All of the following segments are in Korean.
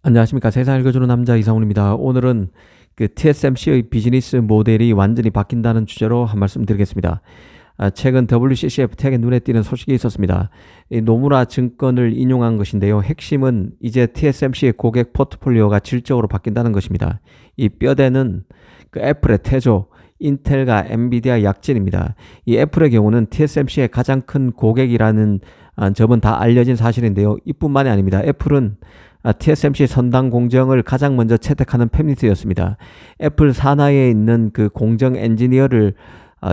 안녕하십니까. 세상 읽어주는 남자 이상훈입니다. 오늘은 그 TSMC의 비즈니스 모델이 완전히 바뀐다는 주제로 한 말씀 드리겠습니다. 최근 WCCF 텍에 눈에 띄는 소식이 있었습니다. 이 노무라 증권을 인용한 것인데요. 핵심은 이제 TSMC의 고객 포트폴리오가 질적으로 바뀐다는 것입니다. 이 뼈대는 그 애플의 태조, 인텔과 엔비디아 약진입니다. 이 애플의 경우는 TSMC의 가장 큰 고객이라는 점은 다 알려진 사실인데요. 이뿐만이 아닙니다. 애플은 TSMC 선당 공정을 가장 먼저 채택하는 팹리스였습니다. 애플 산하에 있는 그 공정 엔지니어를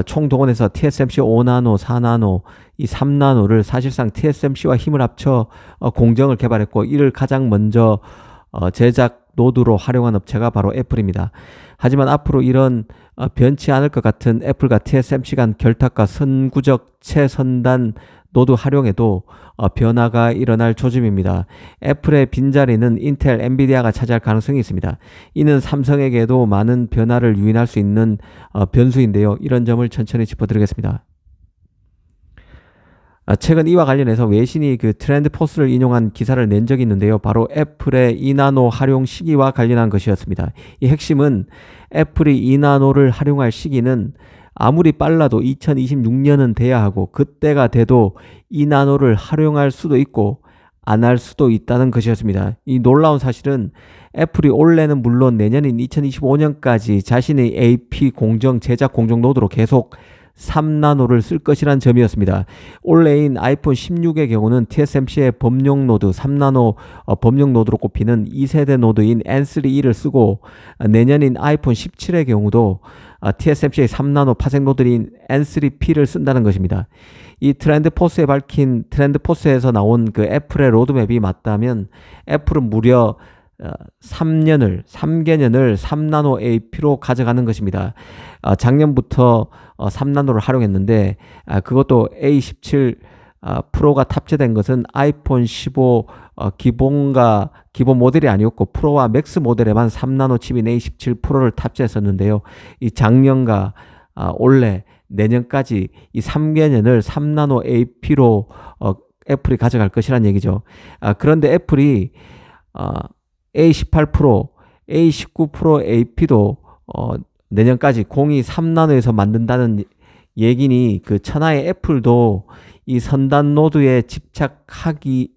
총동원해서 TSMC 5나노, 4나노, 이 3나노를 사실상 TSMC와 힘을 합쳐 공정을 개발했고, 이를 가장 먼저 제작 노드로 활용한 업체가 바로 애플입니다. 하지만 앞으로 이런 변치 않을 것 같은 애플과 TSMC 간 결탁과 선구적 최선단 노드 활용에도 변화가 일어날 조짐입니다. 애플의 빈자리는 인텔, 엔비디아가 차지할 가능성이 있습니다. 이는 삼성에게도 많은 변화를 유인할 수 있는 변수인데요. 이런 점을 천천히 짚어드리겠습니다. 최근 이와 관련해서 외신이 그 트렌드 포스를 인용한 기사를 낸 적이 있는데요. 바로 애플의 2나노 활용 시기와 관련한 것이었습니다. 이 핵심은 애플이 2나노를 활용할 시기는 아무리 빨라도 2026년은 돼야 하고, 그때가 돼도 2나노를 활용할 수도 있고 안 할 수도 있다는 것이었습니다. 이 놀라운 사실은 애플이 올해는 물론 내년인 2025년까지 자신의 AP 공정 제작 공정 노드로 계속 3나노를 쓸 것이란 점이었습니다. 올해인 아이폰 16의 경우는 TSMC의 범용 노드 3나노 범용 노드로 꼽히는 2세대 노드인 N3E를 쓰고, 내년인 아이폰 17의 경우도 TSMC의 3나노 파생 노드인 N3P를 쓴다는 것입니다. 이 트렌드 포스에 밝힌 트렌드 포스에서 나온 그 애플의 로드맵이 맞다면 애플은 무려 3개년을 3나노 AP로 가져가는 것입니다. 작년부터 3나노를 활용했는데, 그것도 A17 프로가 탑재된 것은 아이폰 15 기본 모델이 아니었고, 프로와 맥스 모델에만 3나노 칩인 A17 프로를 탑재했었는데요. 이 작년과 올해 내년까지 이 3개년을 3나노 AP로 애플이 가져갈 것이란 얘기죠. 그런데 애플이 A18 프로, A19 프로 AP도 내년까지 공이 3나노에서 만든다는 얘기니, 그 천하의 애플도 이 선단 노드에 집착하기에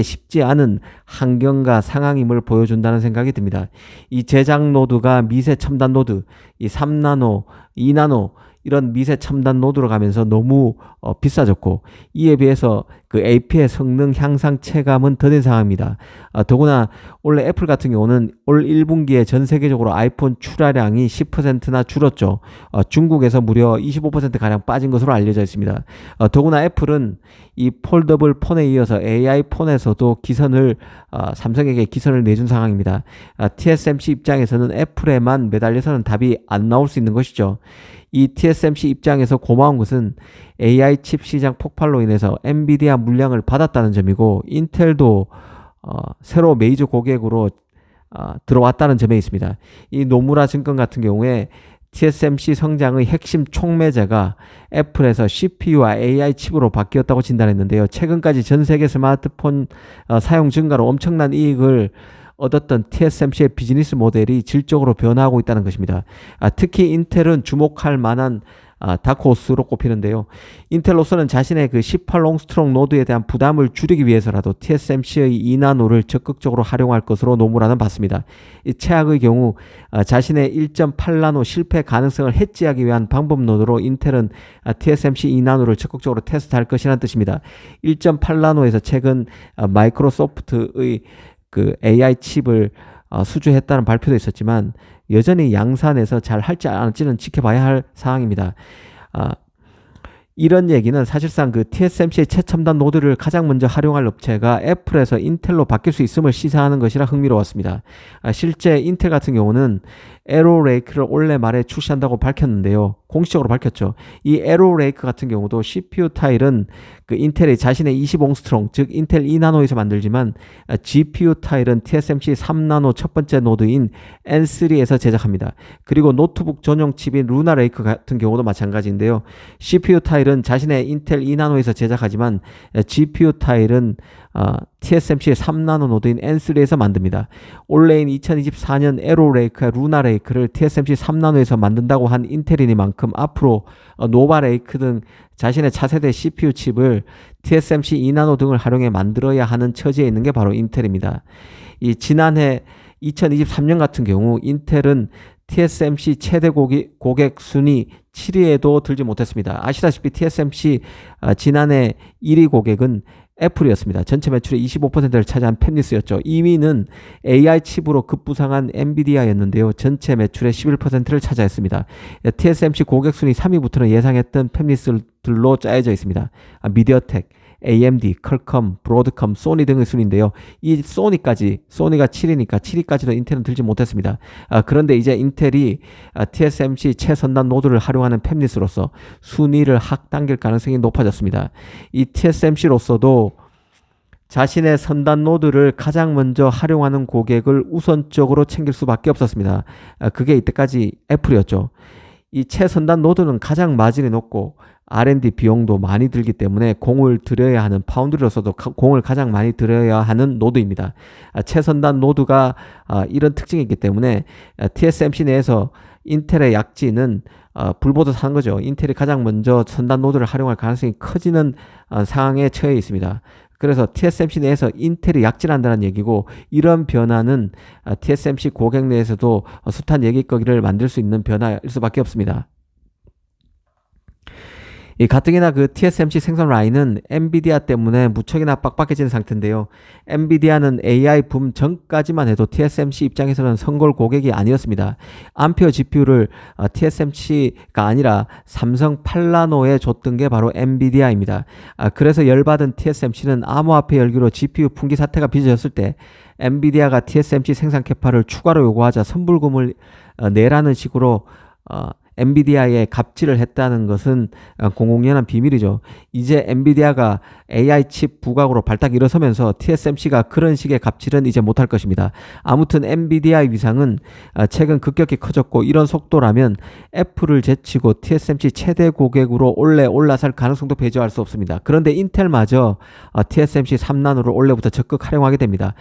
쉽지 않은 환경과 상황임을 보여준다는 생각이 듭니다. 이 제작 노드가 미세 첨단 노드, 이 3나노, 2나노 이런 미세 첨단 노드로 가면서 너무 비싸졌고, 이에 비해서 그 AP의 성능 향상 체감은 더딘 상황입니다. 더구나 원래 애플 같은 경우는 올 1분기에 전 세계적으로 아이폰 출하량이 10%나 줄었죠. 중국에서 무려 25%가량 빠진 것으로 알려져 있습니다. 더구나 애플은 이 폴더블 폰에 이어서 AI 폰에서도 삼성에게 기선을 내준 상황입니다. TSMC 입장에서는 애플에만 매달려서는 답이 안 나올 수 있는 것이죠. 이 TSMC 입장에서 고마운 것은 AI 칩 시장 폭발로 인해서 엔비디아 물량을 받았다는 점이고, 인텔도 새로 메이저 고객으로 들어왔다는 점에 있습니다. 이 노무라 증권 같은 경우에 TSMC 성장의 핵심 촉매제가 애플에서 CPU와 AI 칩으로 바뀌었다고 진단했는데요. 최근까지 전 세계 스마트폰 사용 증가로 엄청난 이익을 얻었던 TSMC의 비즈니스 모델이 질적으로 변화하고 있다는 것입니다. 특히 인텔은 주목할 만한 다크호스로 꼽히는데요. 인텔로서는 자신의 그 18롱스트롱 노드에 대한 부담을 줄이기 위해서라도 TSMC의 2나노를 적극적으로 활용할 것으로 노무라는 봤습니다. 이 최악의 경우 자신의 1.8나노 실패 가능성을 해지하기 위한 방법 노드로 인텔은 TSMC 2나노를 적극적으로 테스트할 것이라는 뜻입니다. 1.8나노에서 최근 마이크로소프트의 그 AI 칩을 수주했다는 발표도 있었지만, 여전히 양산에서 잘 할지 안 할지는 지켜봐야 할 상황입니다. 이런 얘기는 사실상 그 TSMC의 최첨단 노드를 가장 먼저 활용할 업체가 애플에서 인텔로 바뀔 수 있음을 시사하는 것이라 흥미로웠습니다. 실제 인텔 같은 경우는 에로 레이크를 올해 말에 출시한다고 밝혔는데요. 공식적으로 밝혔죠. 이 에로 레이크 같은 경우도 CPU 타일은 그 인텔의 자신의 20옹스트롱, 즉 인텔 2나노에서 만들지만, GPU 타일은 TSMC 3나노 첫 번째 노드인 N3에서 제작합니다. 그리고 노트북 전용 칩인 루나 레이크 같은 경우도 마찬가지인데요. CPU 타일은 타일은 자신의 인텔 2나노에서 제작하지만 GPU 타일은 TSMC의 3나노 노드인 N3에서 만듭니다. 올해인 2024년 에로레이크와 루나레이크를 TSMC 3나노에서 만든다고 한 인텔이니만큼 앞으로 노바레이크 등 자신의 차세대 CPU 칩을 TSMC 2나노 등을 활용해 만들어야 하는 처지에 있는 게 바로 인텔입니다. 이 지난해 2023년 같은 경우 인텔은 TSMC 최대 고객 순위 7위에도 들지 못했습니다. 아시다시피 TSMC 지난해 1위 고객은 애플이었습니다. 전체 매출의 25%를 차지한 팹리스였죠. 2위는 AI 칩으로 급부상한 엔비디아였는데요. 전체 매출의 11%를 차지했습니다. TSMC 고객 순위 3위부터는 예상했던 팹리스들로 짜여져 있습니다. 미디어텍, AMD, 퀄컴, 브로드컴, 소니 등의 순인데요. 이 소니가 7위니까 7위까지도 인텔은 들지 못했습니다. 그런데 이제 인텔이 TSMC 최선단 노드를 활용하는 팹리스로서 순위를 하락당길 가능성이 높아졌습니다. 이 TSMC로서도 자신의 선단 노드를 가장 먼저 활용하는 고객을 우선적으로 챙길 수밖에 없었습니다. 그게 이때까지 애플이었죠. 이 최선단 노드는 가장 마진이 높고 R&D 비용도 많이 들기 때문에 공을 들여야 하는, 파운드리로서도 공을 가장 많이 들여야 하는 노드입니다. 최선단 노드가 이런 특징이 있기 때문에 TSMC 내에서 인텔의 약진은 불보듯 하는 거죠. 인텔이 가장 먼저 선단 노드를 활용할 가능성이 커지는 상황에 처해 있습니다. 그래서 TSMC 내에서 인텔이 약진한다는 얘기고, 이런 변화는 TSMC 고객 내에서도 숱한 얘기거리를 만들 수 있는 변화일 수밖에 없습니다. 이 가뜩이나 그 TSMC 생산 라인은 엔비디아 때문에 무척이나 빡빡해진 상태인데요. 엔비디아는 AI 붐 전까지만 해도 TSMC 입장에서는 선골 고객이 아니었습니다. 암페어 GPU를 TSMC가 아니라 삼성 8나노에 줬던 게 바로 엔비디아입니다. 그래서 열받은 TSMC는 암호화폐 열기로 GPU 품귀 사태가 빚어졌을 때 엔비디아가 TSMC 생산 캐파를 추가로 요구하자 선불금을 내라는 식으로 엔비디아에 갑질을 했다는 것은 공공연한 비밀이죠. 이제 엔비디아가 AI 칩 부각으로 발딱 일어서면서 TSMC가 그런 식의 갑질은 이제 못할 것입니다. 아무튼 엔비디아의 위상은 최근 급격히 커졌고, 이런 속도라면 애플을 제치고 TSMC 최대 고객으로 올라설 가능성도 배제할 수 없습니다. 그런데 인텔마저 TSMC 3나노를 올해부터 적극 활용하게 됩니다.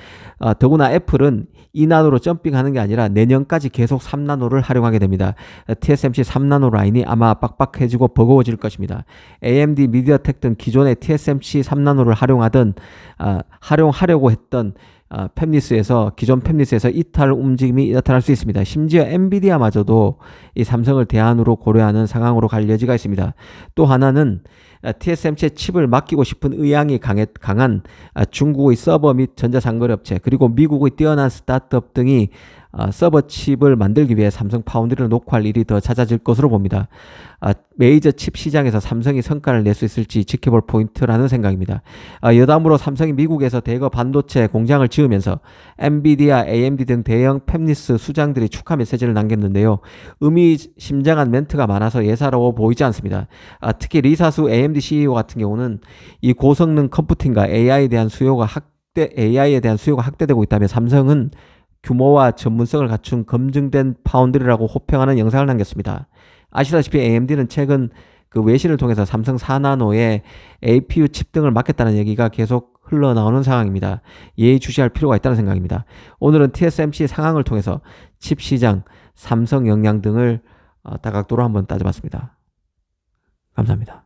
더구나 애플은 2나노로 점핑하는 게 아니라 내년까지 계속 3나노를 활용하게 됩니다. TSMC 3나노 라인이 아마 빡빡해지고 버거워질 것입니다. AMD, 미디어텍 등 기존의 TSMC 3나노를 활용하려고 했던 기존 팹리스에서 이탈 움직임이 나타날 수 있습니다. 심지어 엔비디아마저도 이 삼성을 대안으로 고려하는 상황으로 갈 여지가 있습니다. 또 하나는 TSMC의 칩을 맡기고 싶은 의향이 강한 중국의 서버 및 전자장거리 업체, 그리고 미국의 뛰어난 스타트업 등이 서버 칩을 만들기 위해 삼성 파운드리를 녹화할 일이 더 잦아질 것으로 봅니다. 메이저 칩 시장에서 삼성이 성과를 낼 수 있을지 지켜볼 포인트라는 생각입니다. 여담으로 삼성이 미국에서 대거 반도체 공장을 지으면서 엔비디아, AMD 등 대형 팹리스 수장들이 축하 메시지를 남겼는데요. 의미심장한 멘트가 많아서 예사로워 보이지 않습니다. 특히 리사수 AMD CEO 같은 경우는 이 고성능 컴퓨팅과 AI에 대한 수요가 확대되고 있다며 삼성은 규모와 전문성을 갖춘 검증된 파운드리라고 호평하는 영상을 남겼습니다. 아시다시피 AMD는 최근 그 외신을 통해서 삼성 4나노에 APU 칩 등을 맡겠다는 얘기가 계속 흘러나오는 상황입니다. 예의주시할 필요가 있다는 생각입니다. 오늘은 TSMC 상황을 통해서 칩 시장, 삼성 영향 등을 다각도로 한번 따져봤습니다. 감사합니다.